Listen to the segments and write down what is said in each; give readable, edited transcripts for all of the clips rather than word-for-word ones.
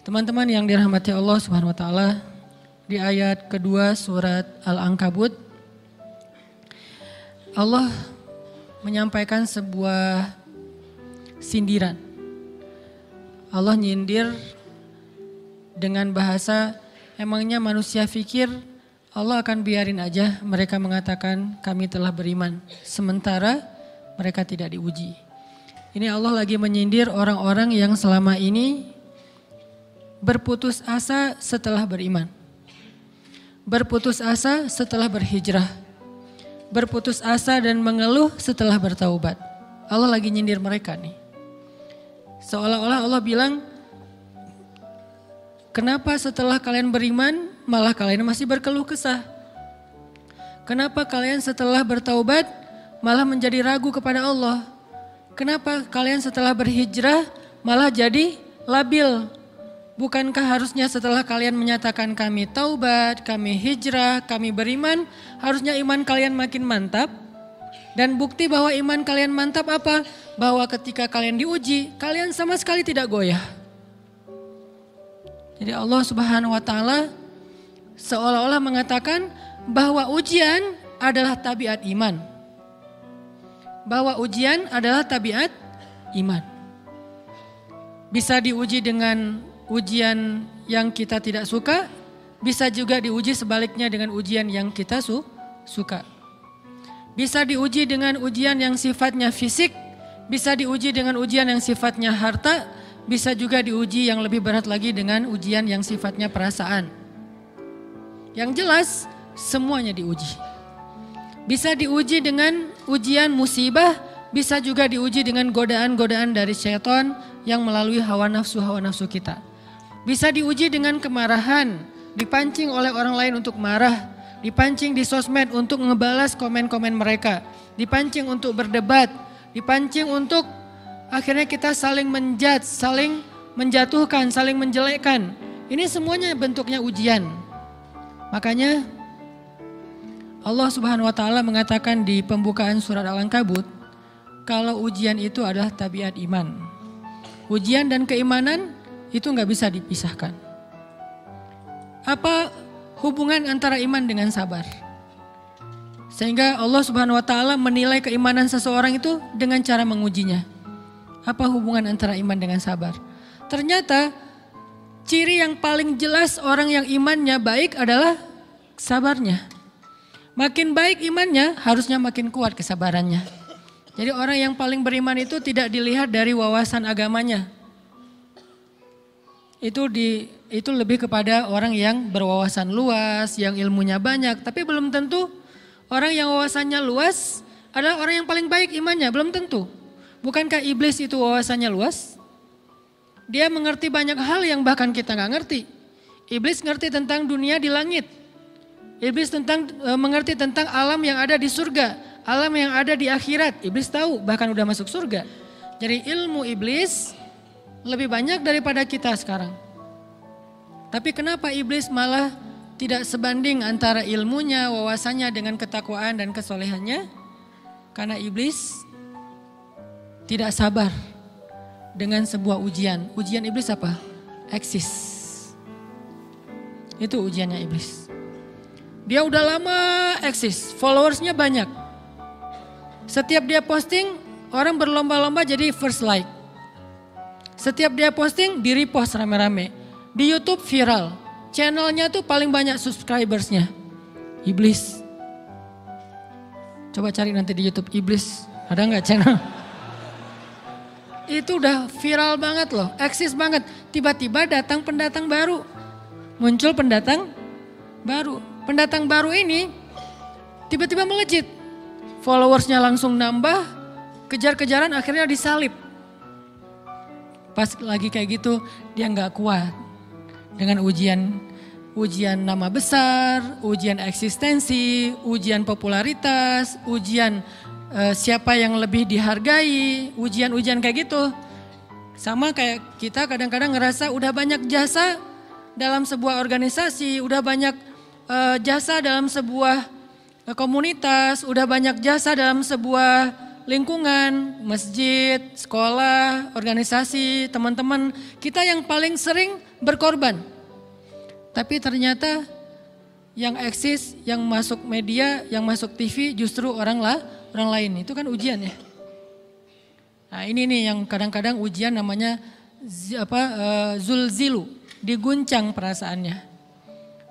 Teman-teman yang dirahmati Allah Subhanahu wa taala, di ayat kedua surat Al-Ankabut Allah menyampaikan sebuah sindiran. Allah nyindir dengan bahasa, emangnya manusia pikir Allah akan biarin aja mereka mengatakan kami telah beriman, sementara mereka tidak diuji. Ini Allah lagi menyindir orang-orang yang selama ini berputus asa setelah beriman. Berputus asa setelah berhijrah. Berputus asa dan mengeluh setelah bertaubat. Allah lagi nyindir mereka nih. Seolah-olah Allah bilang, kenapa setelah kalian beriman malah kalian masih berkeluh kesah? Kenapa kalian setelah bertaubat malah menjadi ragu kepada Allah? Kenapa kalian setelah berhijrah malah jadi labil? Bukankah harusnya setelah kalian menyatakan kami taubat, kami hijrah, kami beriman, harusnya iman kalian makin mantap? Dan bukti bahwa iman kalian mantap apa? Bahwa ketika kalian diuji, kalian sama sekali tidak goyah. Jadi Allah Subhanahu wa taala seolah-olah mengatakan bahwa ujian adalah tabiat iman. Bahwa ujian adalah tabiat iman. Bisa diuji dengan ujian yang kita tidak suka, bisa juga diuji sebaliknya dengan ujian yang kita suka. Bisa diuji dengan ujian yang sifatnya fisik, bisa diuji dengan ujian yang sifatnya harta, bisa juga diuji yang lebih berat lagi dengan ujian yang sifatnya perasaan. Yang jelas semuanya diuji. Bisa diuji dengan ujian musibah, bisa juga diuji dengan godaan-godaan dari syaitan yang melalui hawa nafsu kita. Bisa diuji dengan kemarahan, dipancing oleh orang lain untuk marah, dipancing di sosmed untuk ngebalas komen-komen mereka, dipancing untuk berdebat, dipancing untuk akhirnya kita saling menjudge, saling menjatuhkan, saling menjelekkan. Ini semuanya bentuknya ujian. Makanya Allah Subhanahu wa taala mengatakan di pembukaan surat Al-Ankabut, kalau ujian itu adalah tabiat iman. Ujian dan keimanan itu nggak bisa dipisahkan. Apa hubungan antara iman dengan sabar? Sehingga Allah Subhanahu wa taala menilai keimanan seseorang itu dengan cara mengujinya. Apa hubungan antara iman dengan sabar? Ternyata ciri yang paling jelas orang yang imannya baik adalah sabarnya. Makin baik imannya, harusnya makin kuat kesabarannya. Jadi orang yang paling beriman itu tidak dilihat dari wawasan agamanya. Itu lebih kepada orang yang berwawasan luas, yang ilmunya banyak. Tapi belum tentu orang yang wawasannya luas adalah orang yang paling baik imannya, belum tentu. Bukankah iblis itu wawasannya luas? Dia mengerti banyak hal yang bahkan kita gak ngerti. Iblis ngerti tentang dunia di langit. Iblis mengerti tentang alam yang ada di surga, alam yang ada di akhirat. Iblis tahu, bahkan udah masuk surga. Jadi ilmu iblis lebih banyak daripada kita sekarang. Tapi kenapa iblis malah tidak sebanding antara ilmunya, wawasannya dengan ketakwaan dan kesolehannya? Karena iblis tidak sabar dengan sebuah ujian. Ujian iblis apa? Eksis. Itu ujiannya iblis. Dia udah lama eksis, followersnya banyak. Setiap dia posting, orang berlomba-lomba jadi first like. Setiap dia posting, di repost rame-rame. Di YouTube viral. Channelnya tuh paling banyak subscribersnya. Iblis. Coba cari nanti di YouTube iblis. Ada gak channel? Itu udah viral banget loh. Eksis banget. Tiba-tiba datang pendatang baru. Muncul pendatang baru. Pendatang baru ini tiba-tiba melejit. Followersnya langsung nambah. Kejar-kejaran akhirnya disalib. Pas lagi kayak gitu dia gak kuat. Dengan ujian nama besar, ujian eksistensi, ujian popularitas, ujian siapa yang lebih dihargai, ujian-ujian kayak gitu. Sama kayak kita kadang-kadang ngerasa udah banyak jasa dalam sebuah organisasi, udah banyak jasa dalam sebuah komunitas, udah banyak jasa dalam sebuah lingkungan, masjid, sekolah, organisasi, teman-teman, kita yang paling sering berkorban. Tapi ternyata yang eksis, yang masuk media, yang masuk TV justru orang lain. Itu kan ujian ya. Nah ini nih yang kadang-kadang ujian namanya zulzilu, diguncang perasaannya.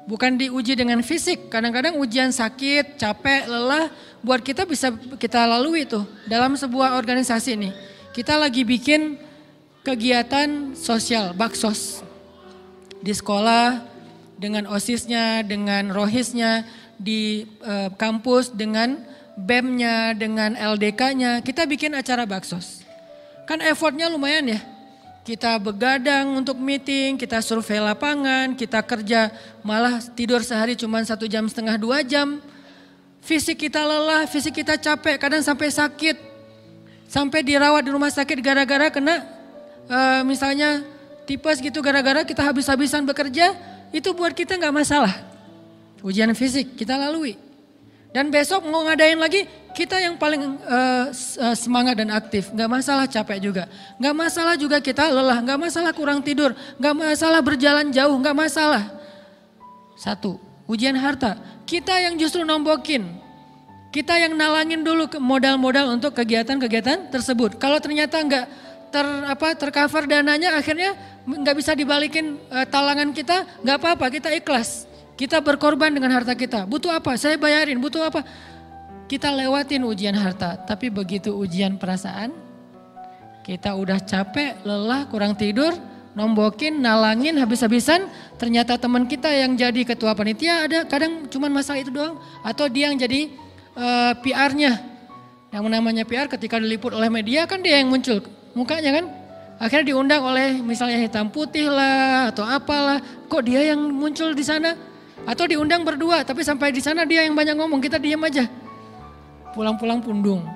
Bukan diuji dengan fisik, kadang-kadang ujian sakit, capek, lelah, buat kita bisa kita lalui tuh dalam sebuah organisasi nih. Kita lagi bikin kegiatan sosial, baksos di sekolah, dengan OSIS-nya, dengan ROHIS-nya, di kampus, dengan BEM-nya, dengan LDK-nya, kita bikin acara baksos. Kan effortnya lumayan ya. Kita begadang untuk meeting, kita survei lapangan, kita kerja malah tidur sehari cuma 1,5 jam, 2 jam. Fisik kita lelah, fisik kita capek, kadang sampai sakit. Sampai dirawat di rumah sakit gara-gara kena misalnya tipes gitu, gara-gara kita habis-habisan bekerja, itu buat kita gak masalah. Ujian fisik kita lalui. Dan besok mau ngadain lagi, kita yang paling semangat dan aktif. Gak masalah capek juga. Gak masalah juga kita lelah, gak masalah kurang tidur, gak masalah berjalan jauh, gak masalah. Satu, ujian harta. Kita yang justru nombokin. Kita yang nalangin dulu modal-modal untuk kegiatan-kegiatan tersebut. Kalau ternyata gak tercover dananya, akhirnya nggak bisa dibalikin talangan kita, nggak apa-apa, kita ikhlas. Kita berkorban dengan harta kita. Butuh apa? Saya bayarin. Butuh apa? Kita lewatin ujian harta. Tapi begitu ujian perasaan, kita udah capek, lelah, kurang tidur, nombokin, nalangin habis-habisan. Ternyata teman kita yang jadi ketua panitia ada kadang cuman masalah itu doang. Atau dia yang jadi PR-nya. Yang namanya PR ketika diliput oleh media kan dia yang muncul mukanya kan. Akhirnya diundang oleh misalnya hitam putih lah atau apalah. Kok dia yang muncul di sana? Atau diundang berdua tapi sampai di sana dia yang banyak ngomong, kita diam aja. Pulang-pulang pundung.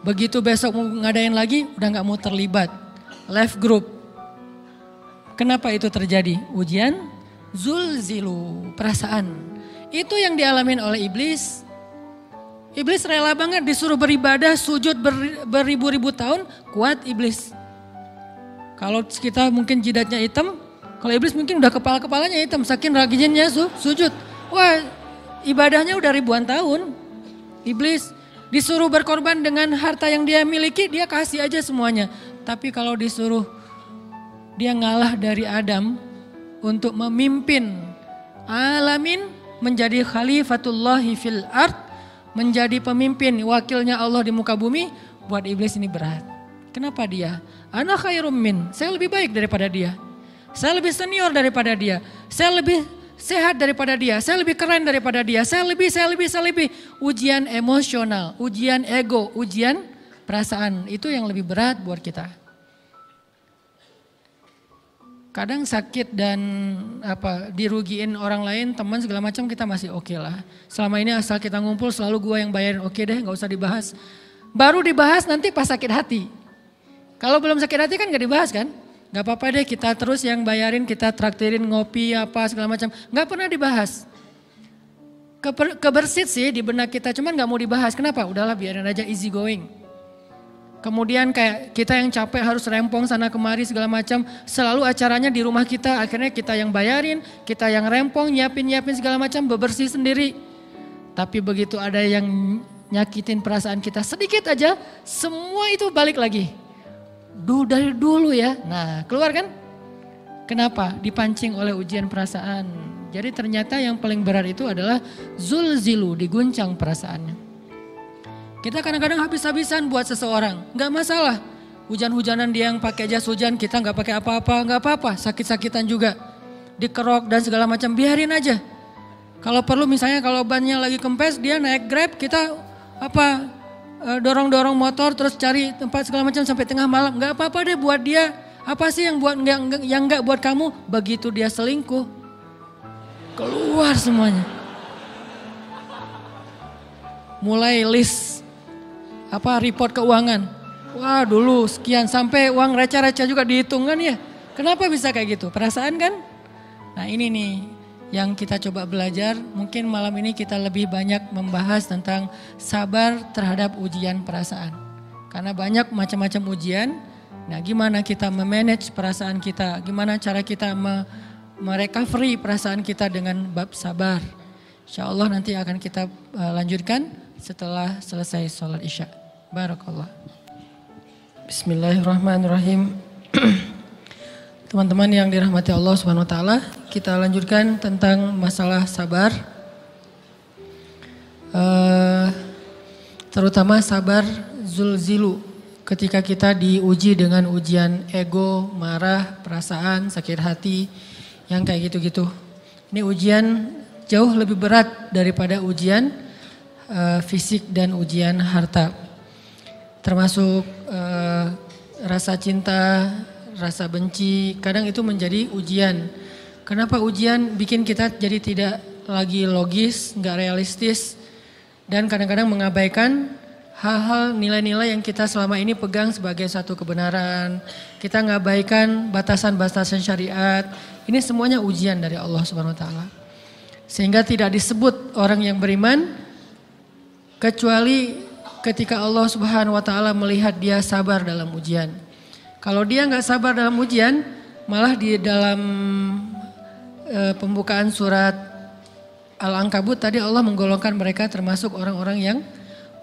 Begitu besok mau ngadain lagi udah gak mau terlibat. Left group. Kenapa itu terjadi? Ujian zulzilu, perasaan. Itu yang dialamin oleh iblis. Iblis rela banget disuruh beribadah, sujud beribu-ribu tahun, kuat iblis. Kalau kita mungkin jidatnya hitam, kalau iblis mungkin udah kepala-kepalanya hitam, saking rajinnya sujud. Wah, ibadahnya udah ribuan tahun. Iblis disuruh berkorban dengan harta yang dia miliki, dia kasih aja semuanya. Tapi kalau disuruh dia ngalah dari Adam untuk memimpin alamin, menjadi khalifatullahi fil ard, menjadi pemimpin wakilnya Allah di muka bumi, buat iblis ini berat. Kenapa dia? Ana khairum min, saya lebih baik daripada dia. Saya lebih senior daripada dia. Saya lebih sehat daripada dia. Saya lebih keren daripada dia. Saya lebih. Ujian emosional, ujian ego, ujian perasaan. Itu yang lebih berat buat kita. Kadang sakit dan dirugiin orang lain, teman segala macam kita masih oke lah. Selama ini asal kita ngumpul selalu gua yang bayarin, oke deh gak usah dibahas. Baru dibahas nanti pas sakit hati. Kalau belum sakit hati kan gak dibahas kan. Gak apa-apa deh kita terus yang bayarin, kita traktirin ngopi apa segala macam. Gak pernah dibahas. Kebersit sih di benak kita, cuman gak mau dibahas. Kenapa? Udahlah biarin aja, easy going. Kemudian kayak kita yang capek harus rempong sana kemari segala macam. Selalu acaranya di rumah kita, akhirnya kita yang bayarin, kita yang rempong, nyiapin segala macam, bebersih sendiri. Tapi begitu ada yang nyakitin perasaan kita sedikit aja, semua itu balik lagi. Dari dulu ya, nah keluar kan? Kenapa? Dipancing oleh ujian perasaan. Jadi ternyata yang paling berat itu adalah zulzilu, diguncang perasaannya. Kita kadang-kadang habis-habisan buat seseorang, gak masalah. Hujan-hujanan dia yang pakai jas hujan, kita gak pakai apa-apa, gak apa-apa. Sakit-sakitan juga, dikerok dan segala macam, biarin aja. Kalau perlu misalnya kalau bannya lagi kempes, dia naik Grab, kita dorong-dorong motor terus cari tempat segala macam sampai tengah malam. Gak apa-apa deh buat dia. Apa sih yang gak buat kamu? Begitu dia selingkuh, keluar semuanya. Mulai list report keuangan. Wah dulu sekian, sampai uang receh-receh juga dihitung kan ya. Kenapa bisa kayak gitu? Perasaan kan? Nah ini nih yang kita coba belajar. Mungkin malam ini kita lebih banyak membahas tentang sabar terhadap ujian perasaan. Karena banyak macam-macam ujian. Nah, gimana kita memanage perasaan kita? Gimana cara kita merecovery perasaan kita dengan bab sabar? Insya Allah nanti akan kita lanjutkan setelah selesai sholat isya. Barakallah. Bismillahirrahmanirrahim. Teman-teman yang dirahmati Allah Subhanahu wa taala, kita lanjutkan tentang masalah sabar. Terutama sabar zulzilu, ketika kita diuji dengan ujian ego, marah, perasaan, sakit hati, yang kayak gitu-gitu. Ini ujian jauh lebih berat daripada ujian fisik dan ujian harta. Termasuk rasa cinta, rasa benci, kadang itu menjadi ujian. Kenapa ujian bikin kita jadi tidak lagi logis, nggak realistis, dan kadang-kadang mengabaikan hal-hal nilai-nilai yang kita selama ini pegang sebagai satu kebenaran. Kita ngabaikan batasan-batasan syariat. Ini semuanya ujian dari Allah Subhanahu wa taala. Sehingga tidak disebut orang yang beriman kecuali ketika Allah Subhanahu wa taala melihat dia sabar dalam ujian. Kalau dia nggak sabar dalam ujian, malah di dalam pembukaan surat Al-Ankabut tadi Allah menggolongkan mereka termasuk orang-orang yang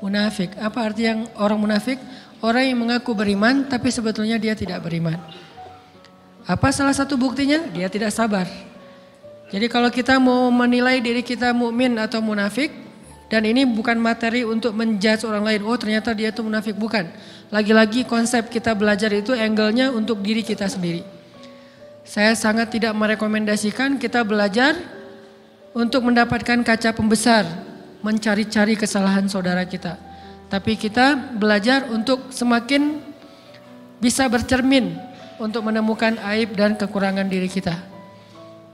munafik. Apa arti yang orang munafik? Orang yang mengaku beriman tapi sebetulnya dia tidak beriman. Apa salah satu buktinya? Dia tidak sabar. Jadi kalau kita mau menilai diri kita mukmin atau munafik, dan ini bukan materi untuk menjudge orang lain. Oh ternyata dia itu munafik, bukan. Lagi-lagi konsep kita belajar itu angle-nya untuk diri kita sendiri. Saya sangat tidak merekomendasikan kita belajar untuk mendapatkan kaca pembesar, mencari-cari kesalahan saudara kita. Tapi kita belajar untuk semakin bisa bercermin untuk menemukan aib dan kekurangan diri kita.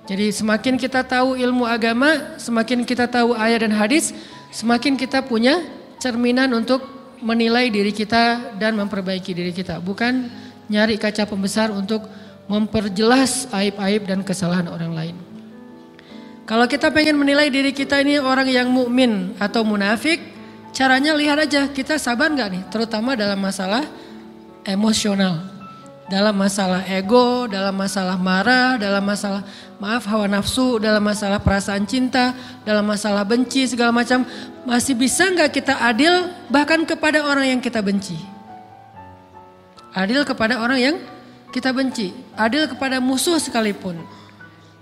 Jadi semakin kita tahu ilmu agama, semakin kita tahu ayat dan hadis, semakin kita punya cerminan untuk menilai diri kita dan memperbaiki diri kita. Bukan nyari kaca pembesar untuk memperjelas aib-aib dan kesalahan orang lain. Kalau kita pengen menilai diri kita ini orang yang mukmin atau munafik, caranya lihat aja kita sabar nggak nih, terutama dalam masalah emosional. Dalam masalah ego, dalam masalah marah, dalam masalah hawa nafsu, dalam masalah perasaan cinta, dalam masalah benci segala macam. Masih bisa nggak kita adil bahkan kepada orang yang kita benci? Adil kepada orang yang kita benci, adil kepada musuh sekalipun.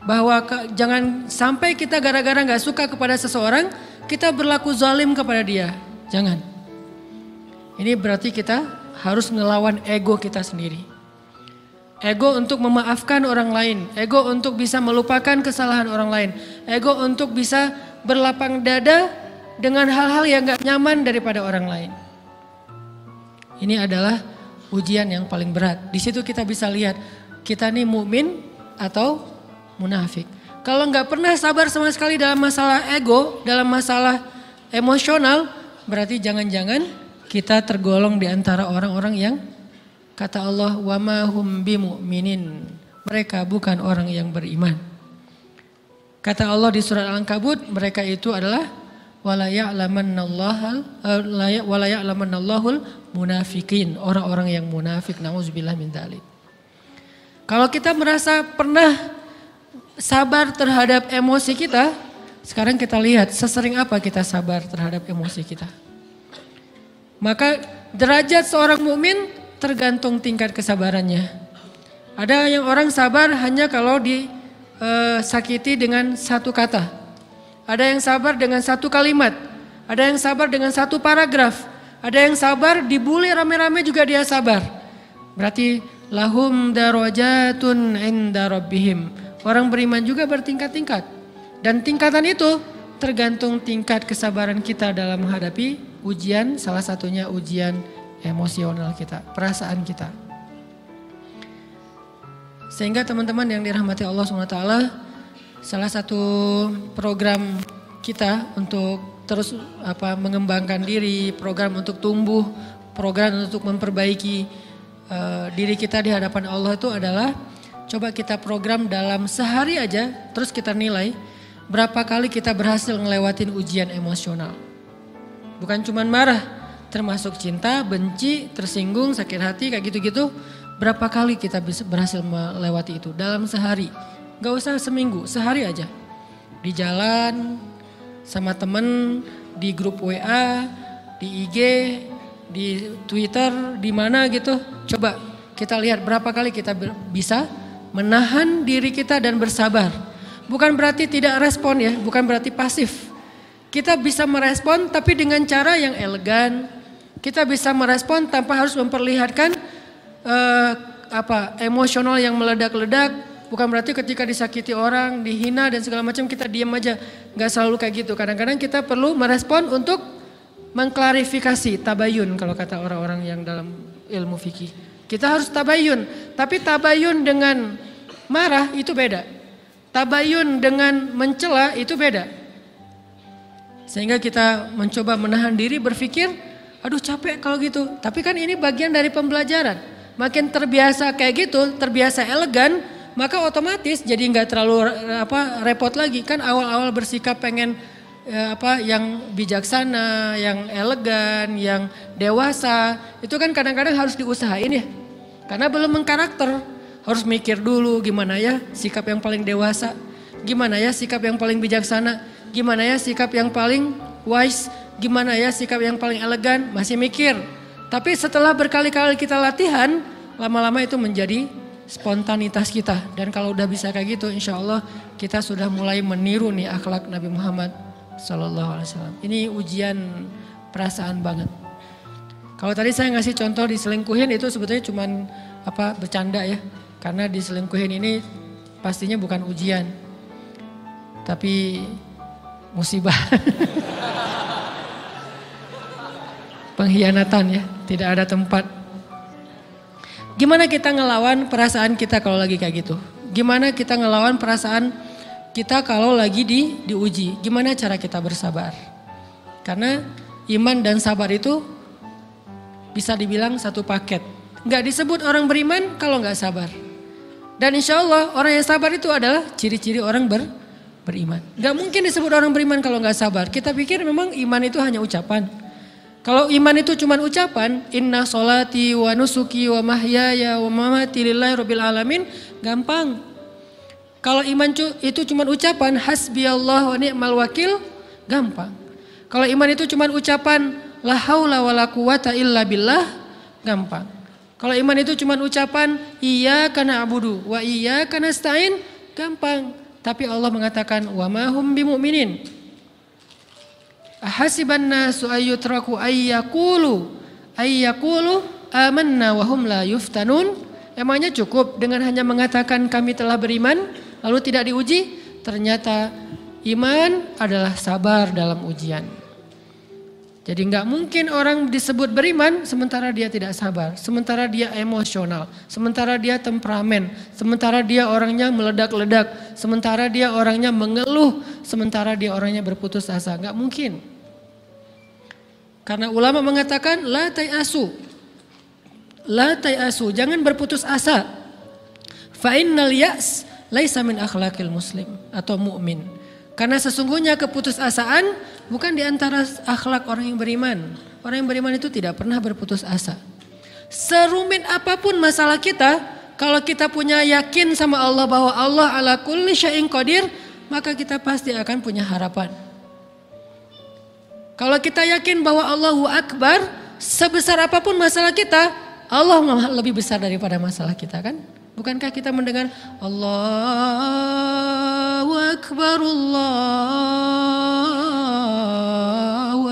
Bahwa jangan sampai kita gara-gara nggak suka kepada seseorang, kita berlaku zalim kepada dia. Jangan. Ini berarti kita harus ngelawan ego kita sendiri. Ego untuk memaafkan orang lain, ego untuk bisa melupakan kesalahan orang lain, ego untuk bisa berlapang dada dengan hal-hal yang gak nyaman daripada orang lain. Ini adalah ujian yang paling berat. Di situ kita bisa lihat kita nih mukmin atau munafik. Kalau gak pernah sabar sama sekali dalam masalah ego, dalam masalah emosional, berarti jangan-jangan kita tergolong di antara orang-orang yang kata Allah, wa ma hum bimu'minin. Mereka bukan orang yang beriman. Kata Allah di surat Al-Ankabut, mereka itu adalah wala ya'lamannallahul munafikin, orang-orang yang munafik. Nauzubillah min dzalik. Kalau kita merasa pernah sabar terhadap emosi kita, sekarang kita lihat sesering apa kita sabar terhadap emosi kita. Maka derajat seorang mukmin tergantung tingkat kesabarannya. Ada yang orang sabar hanya kalau disakiti dengan satu kata. Ada yang sabar dengan satu kalimat. Ada yang sabar dengan satu paragraf. Ada yang sabar dibully rame-rame juga dia sabar. Berarti lahum darajatun inda rabbihim. Orang beriman juga bertingkat-tingkat. Dan tingkatan itu tergantung tingkat kesabaran kita dalam menghadapi ujian, salah satunya ujian emosional kita, perasaan kita. Sehingga teman-teman yang dirahmati Allah SWT, salah satu program kita untuk terus mengembangkan diri, program untuk tumbuh, program untuk memperbaiki diri kita di hadapan Allah itu adalah coba kita program dalam sehari aja, terus kita nilai berapa kali kita berhasil ngelewatin ujian emosional. Bukan cuman marah, termasuk cinta, benci, tersinggung, sakit hati kayak gitu-gitu. Berapa kali kita bisa berhasil melewati itu dalam sehari. Gak usah seminggu, sehari aja. Di jalan, sama temen, di grup WA, di IG, di Twitter, di mana gitu. Coba kita lihat berapa kali kita bisa menahan diri kita dan bersabar. Bukan berarti tidak respon ya, bukan berarti pasif. Kita bisa merespon tapi dengan cara yang elegan. Kita bisa merespon tanpa harus memperlihatkan emosional yang meledak-ledak. Bukan berarti ketika disakiti orang, dihina dan segala macam kita diam aja. Gak selalu kayak gitu. Kadang-kadang kita perlu merespon untuk mengklarifikasi, tabayun kalau kata orang-orang yang dalam ilmu fikih. Kita harus tabayun. Tapi tabayun dengan marah itu beda. Tabayun dengan mencela itu beda. Sehingga kita mencoba menahan diri berpikir, aduh capek kalau gitu. Tapi kan ini bagian dari pembelajaran. Makin terbiasa kayak gitu, terbiasa elegan, maka otomatis jadi nggak terlalu repot lagi. Kan awal-awal bersikap pengen yang bijaksana, yang elegan, yang dewasa, itu kan kadang-kadang harus diusahain ya. Karena belum mengkarakter, harus mikir dulu gimana ya sikap yang paling dewasa, gimana ya sikap yang paling bijaksana, gimana ya sikap yang paling wise, gimana ya sikap yang paling elegan, masih mikir. Tapi setelah berkali-kali kita latihan, lama-lama itu menjadi spontanitas kita. Dan kalau udah bisa kayak gitu, insya Allah kita sudah mulai meniru nih akhlak Nabi Muhammad SAW. Ini ujian perasaan banget. Kalau tadi saya ngasih contoh diselingkuhin itu sebetulnya cuman bercanda ya. Karena diselingkuhin ini pastinya bukan ujian, tapi musibah. Pengkhianatan ya, tidak ada tempat. Gimana kita ngelawan perasaan kita kalau lagi kayak gitu? Gimana kita ngelawan perasaan kita kalau lagi diuji? Gimana cara kita bersabar? Karena iman dan sabar itu bisa dibilang satu paket. Gak disebut orang beriman kalau gak sabar. Dan insya Allah orang yang sabar itu adalah ciri-ciri orang beriman. Gak mungkin disebut orang beriman kalau gak sabar. Kita pikir memang iman itu hanya ucapan. Kalau iman itu cuma ucapan, inna sholati wa nusuki wa mahyaya wa mamati lillahi rabbil alamin, gampang. Kalau iman itu cuma ucapan, hasbiyallah wa ni'mal wakil, gampang. Kalau iman itu cuma ucapan, la haula wa la quwata illa billah, gampang. Kalau iman itu cuma ucapan, iyyaka na'budu wa iyyaka nasta'in, gampang. Tapi Allah mengatakan, wa ma hum bimu'minin. Ahasiban nasu ayyutraku ayyakulu amanna wa hum la yuftanun. Emangnya cukup dengan hanya mengatakan kami telah beriman lalu tidak diuji? Ternyata iman adalah sabar dalam ujian. Jadi enggak mungkin orang disebut beriman sementara dia tidak sabar, sementara dia emosional, sementara dia temperamen, sementara dia orangnya meledak-ledak, sementara dia orangnya mengeluh, sementara dia orangnya berputus asa. Enggak mungkin. Karena ulama mengatakan la tayasu. La tayasu, jangan berputus asa. Fa innal ya's laisa min akhlaqil muslim atau mukmin. Karena sesungguhnya keputusasaan bukan di antara akhlak orang yang beriman. Orang yang beriman itu tidak pernah berputus asa. Serumit apapun masalah kita, kalau kita punya yakin sama Allah bahwa Allah ala kulli syai'in qadir, maka kita pasti akan punya harapan. Kalau kita yakin bahwa Allahu Akbar, sebesar apapun masalah kita, Allah lebih besar daripada masalah kita kan? Bukankah kita mendengar Allahu Akbar, Allahu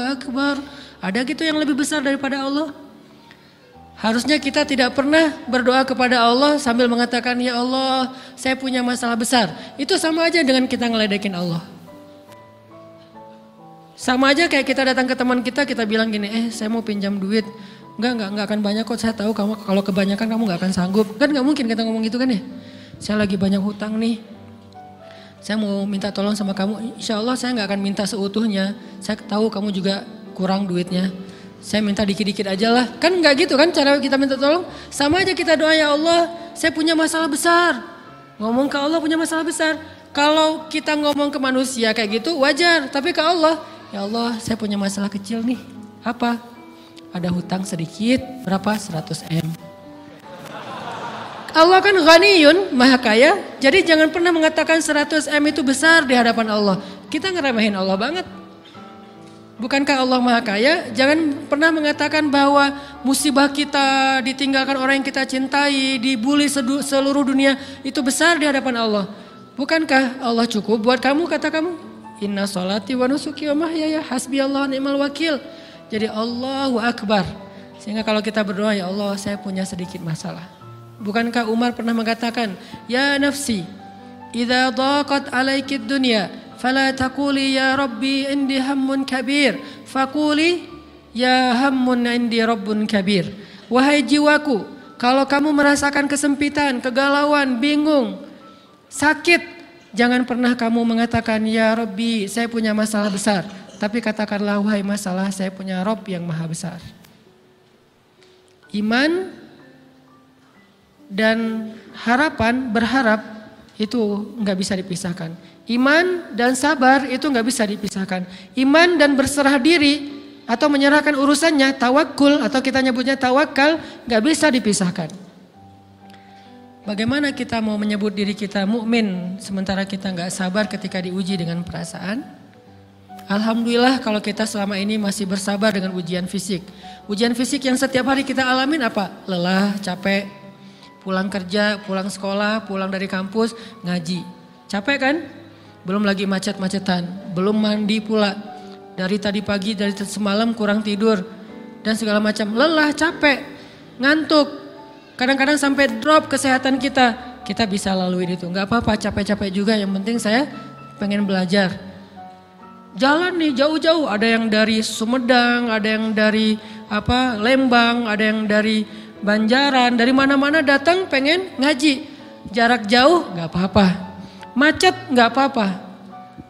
Akbar. Ada gitu yang lebih besar daripada Allah? Harusnya kita tidak pernah berdoa kepada Allah sambil mengatakan, ya Allah saya punya masalah besar. Itu sama aja dengan kita ngeledekin Allah. Sama aja kayak kita datang ke teman kita bilang gini, saya mau pinjam duit. Enggak akan banyak kok, saya tahu kamu kalau kebanyakan kamu enggak akan sanggup. Kan enggak mungkin kita ngomong gitu kan ya. Saya lagi banyak hutang nih. Saya mau minta tolong sama kamu. Insya Allah saya enggak akan minta seutuhnya. Saya tahu kamu juga kurang duitnya. Saya minta dikit-dikit aja lah. Kan enggak gitu kan cara kita minta tolong. Sama aja kita doa, ya Allah saya punya masalah besar. Ngomong ke Allah punya masalah besar. Kalau kita ngomong ke manusia kayak gitu wajar, tapi ke Allah, ya Allah saya punya masalah kecil nih. Apa? Ada hutang sedikit, berapa? 100 M. Allah kan ghaniyun, maha kaya, jadi jangan pernah mengatakan 100 M itu besar di hadapan Allah. Kita ngeremehin Allah banget. Bukankah Allah maha kaya? Jangan pernah mengatakan bahwa musibah kita, ditinggalkan orang yang kita cintai, dibully seluruh dunia, itu besar di hadapan Allah. Bukankah Allah cukup buat kamu, kata kamu? Inna sholati wa nusuki wa mahyaya hasbi Allah ni'mal wakil. Jadi Allahu Akbar. Sehingga kalau kita berdoa, ya Allah saya punya sedikit masalah. Bukankah Umar pernah mengatakan, ya nafsi, idza daqat alaikid dunya, fala taquli ya Rabbi indi hammun kabir, faquli ya hammun indi rabbun kabir. Wahai jiwaku, kalau kamu merasakan kesempitan, kegalauan, bingung, sakit, jangan pernah kamu mengatakan ya Rabbi saya punya masalah besar. Tapi katakanlah wahai masalah saya punya Rabb yang maha besar. Iman dan harapan, berharap itu nggak bisa dipisahkan. Iman dan sabar itu nggak bisa dipisahkan. Iman dan berserah diri atau menyerahkan urusannya, tawakul atau kita nyebutnya tawakal, nggak bisa dipisahkan. Bagaimana kita mau menyebut diri kita mukmin sementara kita nggak sabar ketika diuji dengan perasaan? Alhamdulillah kalau kita selama ini masih bersabar dengan ujian fisik. Ujian fisik yang setiap hari kita alamin apa? Lelah, capek, pulang kerja, pulang sekolah, pulang dari kampus, ngaji. Capek kan? Belum lagi macet-macetan, belum mandi pula. Dari tadi pagi, dari semalam kurang tidur, dan segala macam. Lelah, capek, ngantuk. Kadang-kadang sampai drop kesehatan kita. Kita bisa lalui itu, gak apa-apa capek-capek juga, yang penting saya pengen belajar. Jalan nih jauh-jauh, ada yang dari Sumedang, ada yang dari Lembang, ada yang dari Banjaran, dari mana-mana datang pengen ngaji. Jarak jauh gak apa-apa, macet gak apa-apa,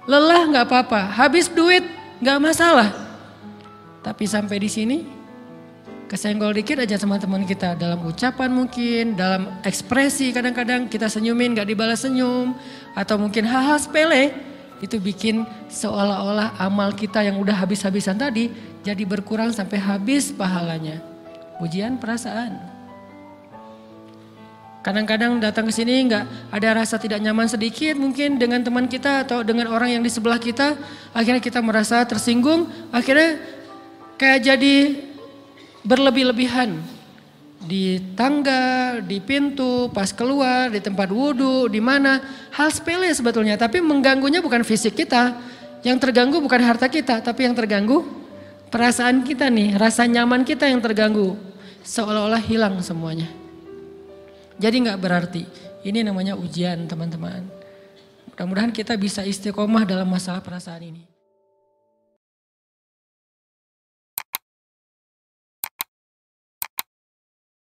lelah gak apa-apa, habis duit gak masalah. Tapi sampai di sini kesenggol dikit aja sama teman kita, dalam ucapan mungkin, dalam ekspresi kadang-kadang kita senyumin gak dibalas senyum, atau mungkin hal-hal sepele. Itu bikin seolah-olah amal kita yang udah habis-habisan tadi jadi berkurang sampai habis pahalanya. Ujian perasaan. Kadang-kadang datang ke sini nggak ada rasa tidak nyaman sedikit mungkin dengan teman kita atau dengan orang yang di sebelah kita. Akhirnya kita merasa tersinggung, akhirnya kayak jadi berlebih-lebihan. Di tangga, di pintu, pas keluar, di tempat wudhu, di mana. Hal sepele sebetulnya, tapi mengganggunya bukan fisik kita. Yang terganggu bukan harta kita, tapi yang terganggu perasaan kita nih, rasa nyaman kita yang terganggu. Seolah-olah hilang semuanya. Jadi gak berarti, ini namanya ujian teman-teman. Mudah-mudahan kita bisa istiqomah dalam masalah perasaan ini.